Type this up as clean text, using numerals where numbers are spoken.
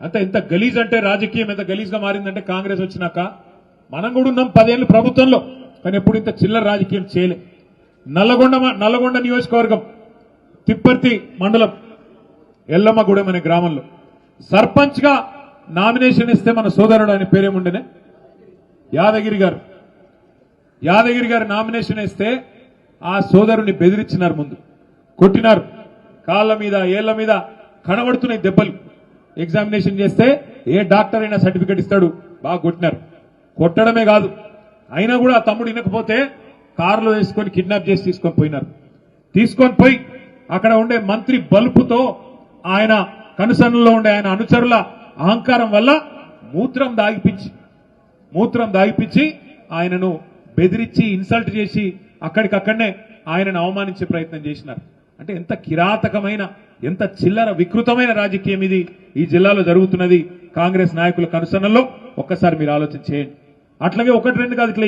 అంత ఎంత గలీజ్ అంటే రాజకీయం ఎంత గలీజ్గా మారిందంటే కాంగ్రెస్ వచ్చినాక మనం కూడా ఉన్నాం 10 ఏళ్ళు ప్రభుత్వంలో, కానీ ఎప్పుడు ఇంత చిల్లర రాజకీయం చేయలే. నల్లగొండ నియోజకవర్గం తిప్పర్తి మండలం ఎల్లమ్మగూడెం అనే గ్రామంలో సర్పంచ్ గా నామినేషన్ ఇస్తే మన సోదరుడు ఆయన పేరేముండేనే యాదగిరి గారు నామినేషన్ ఇస్తే ఆ సోదరుని బెదిరించినారు, ముందు కొట్టినారు, కాళ్ళ మీద ఏళ్ల మీద కనబడుతున్నాయి దెబ్బలు. ఎగ్జామినేషన్ చేస్తే ఏ డాక్టర్ అయినా సర్టిఫికెట్ ఇస్తాడు, బాగా కొట్టినారు. కొట్టడమే కాదు, అయినా కూడా ఆ తమ్ముడు వినకపోతే కారులో వేసుకొని కిడ్నాప్ చేసి తీసుకొని పోయి అక్కడ ఉండే మంత్రి బలుపుతో ఆయన కనుసన్నలో ఉండే ఆయన అనుచరుల అహంకారం వల్ల మూత్రం దాగిపించి ఆయనను బెదిరించి ఇన్సల్ట్ చేసి అక్కడికక్కడనే ఆయనను అవమానించే ప్రయత్నం చేసినారు. అంటే ఎంత కిరాతకమైన ఎంత చిల్లర వికృతమైన రాజకీయం ఇది ఈ జిల్లాలో జరుగుతున్నది కాంగ్రెస్ నాయకుల కనుసన్నలో. ఒక్కసారి మీరు ఆలోచన చేయండి. అట్లాగే 1 2 కాదు, ఇట్లా